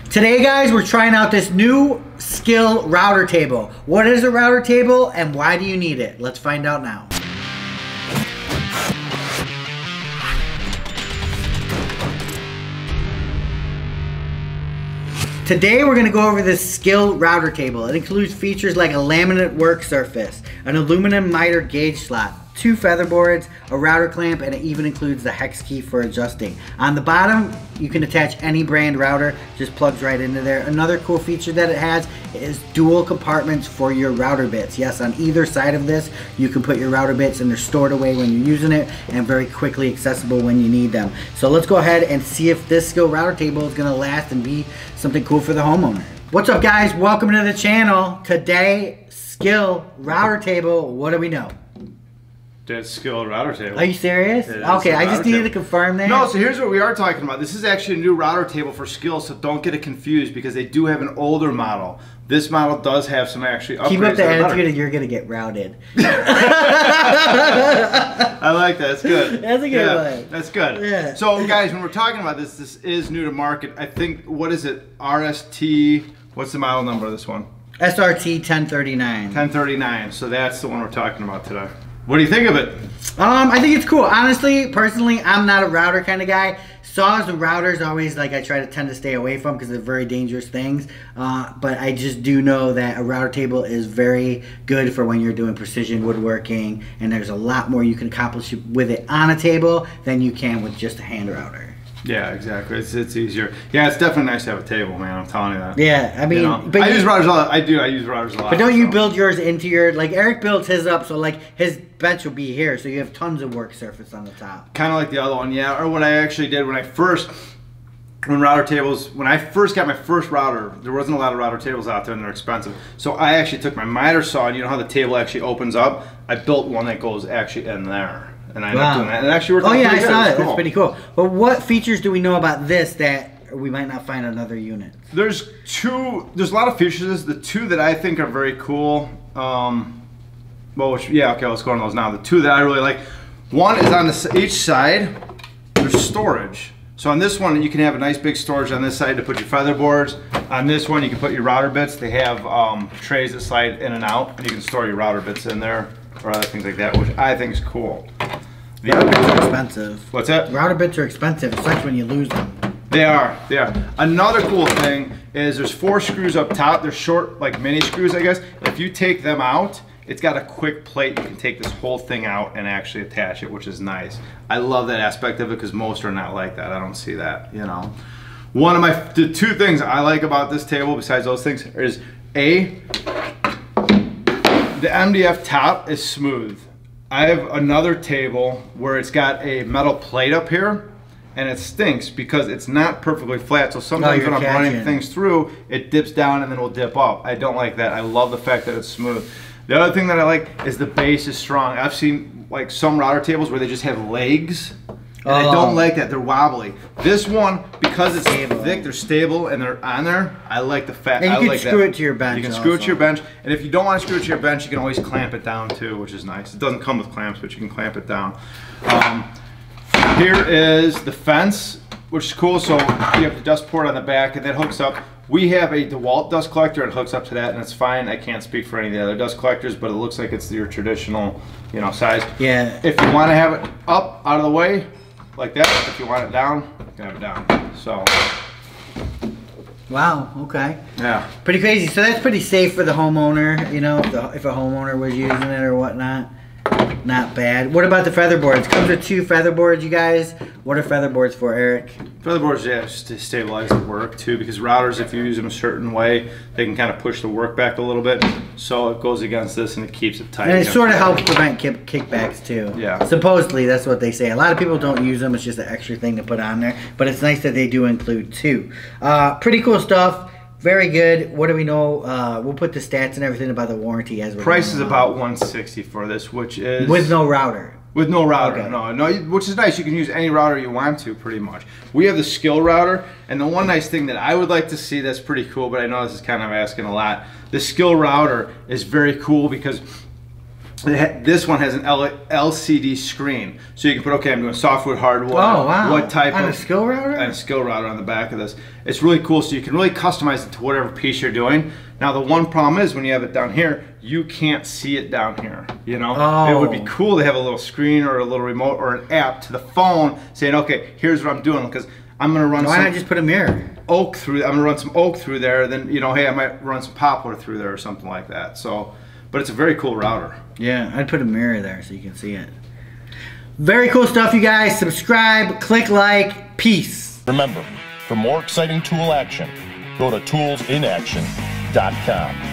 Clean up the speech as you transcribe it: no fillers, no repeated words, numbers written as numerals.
Today, guys, we're trying out this new SKIL router table. What is a router table and why do you need it? Let's find out now. Today, we're going to go over this SKIL router table. It includes features like a laminate work surface, an aluminum miter gauge slot, 2 feather boards, a router clamp, and it even includes the hex key for adjusting. On the bottom, you can attach any brand router, just plugs right into there. Another cool feature that it has is dual compartments for your router bits. Yes, on either side of this, you can put your router bits and they're stored away when you're using it and very quickly accessible when you need them. So let's go ahead and see if this SKIL router table is gonna last and be something cool for the homeowner. What's up, guys? Welcome to the channel. Today, SKIL router table. What do we know? It's SKIL router table. Are you serious? Okay, I just needed to confirm that. No, so here's what we are talking about. This is actually a new router table for SKIL, so don't get it confused because they do have an older model. This model does have some actually upgrades. Keep up the attitude and you're going to get routed. I like that. That's good. That's a good one. That's good. Yeah. So, guys, when we're talking about this, this is new to market. I think, what is it? RST, what's the model number of this one? SRT 1039. 1039. So that's the one we're talking about today. What do you think of it? I think it's cool. Honestly, personally, I'm not a router kind of guy. Saws and routers always I tend to stay away from because they're very dangerous things. But I just do know that a router table is very good for when you're doing precision woodworking, and there's a lot more you can accomplish with it on a table than you can with just a hand router. Yeah, exactly. It's easier. Yeah, it's definitely nice to have a table, man. I'm telling you that. Yeah, I mean, you know? I use routers a lot. I use routers a lot. But don't you build yours into your, like Eric builds his up, so like his bench will be here, so you have tons of work surface on the top. Kind of like the other one, yeah. Or what I actually did when I first got my first router, there wasn't a lot of router tables out there and they're expensive. So I actually took my miter saw, and you know how the table actually opens up? I built one that goes actually in there. And I ended up doing that. And it actually worked out pretty good. I saw it. That's pretty cool. But what features do we know about this that we might not find on other units? There's a lot of features. The two that I think are very cool. Yeah, okay, let's go on those now. The two that I really like. One is on each side, there's storage. So on this one, you can have a nice big storage on this side to put your feather boards. On this one, you can put your router bits. They have trays that slide in and out, and you can store your router bits in there or other things like that, which I think is cool. Router bits are expensive. What's that? Router bits are expensive. It sucks when you lose them. They are. Another cool thing is there's 4 screws up top. They're short, like mini screws, I guess. If you take them out, it's got a quick plate. You can take this whole thing out and actually attach it, which is nice. I love that aspect of it because most are not like that. I don't see that, you know. The 2 things I like about this table, besides those things, is the MDF top is smooth. I have another table where it's got a metal plate up here, and it stinks because it's not perfectly flat. So sometimes when I'm running things through, it dips down and then will dip up. I don't like that. I love the fact that it's smooth. The other thing that I like is the base is strong. I've seen like some router tables where they just have legs, and I don't like that. They're wobbly. This one, because it's thick, they're stable, and they're on there. I like the fact. And you can screw it to your bench. You can screw it to your bench, and if you don't want to screw it to your bench, you can always clamp it down too, which is nice. It doesn't come with clamps, but you can clamp it down. Here is the fence, which is cool. So you have the dust port on the back, and that hooks up. We have a DeWalt dust collector. It hooks up to that, and it's fine. I can't speak for any of the other dust collectors, but it looks like it's your traditional, you know, size. Yeah. If you want to have it up, out of the way, like that. If you want it down, you can have it down. So. Wow, okay. Yeah. Pretty crazy. So that's pretty safe for the homeowner, you know, if a homeowner was using it or whatnot. Not bad. What about the feather boards? Comes with 2 feather boards, you guys. What are feather boards for, Eric? Feather boards, yeah, just to stabilize the work too, because routers, if you use them a certain way, they can kind of push the work back a little bit. So it goes against this and it keeps it tight. And it sort of helps prevent kickbacks too. Yeah. Supposedly, that's what they say. A lot of people don't use them. It's just an extra thing to put on there. But it's nice that they do include 2. Pretty cool stuff. Very good. What do we know? We'll put the stats and everything about the warranty as we're price is about $160 for this, which is with no router. With no router, no, which is nice. You can use any router you want to, pretty much. We have the SKIL router, and the one nice thing that I would like to see that's pretty cool, but I know this is kind of asking a lot. The SKIL router is very cool because This one has an LCD screen, so you can put, okay, I'm doing softwood, hardwood. Oh, wow. What type on of a skill router? And a skill router on the back of this. It's really cool, so you can really customize it to whatever piece you're doing. Now, the one problem is when you have it down here, you can't see it down here. You know, it would be cool to have a little screen or a little remote or an app to the phone saying, okay, here's what I'm doing, because I'm gonna run. Why not just put a mirror? Oak through. I'm gonna run some oak through there. Then, you know, hey, I might run some poplar through there or something like that. So. But it's a very cool router. Yeah, I'd put a mirror there so you can see it. Very cool stuff, you guys. Subscribe, click like, peace. Remember, for more exciting tool action, go to toolsinaction.com.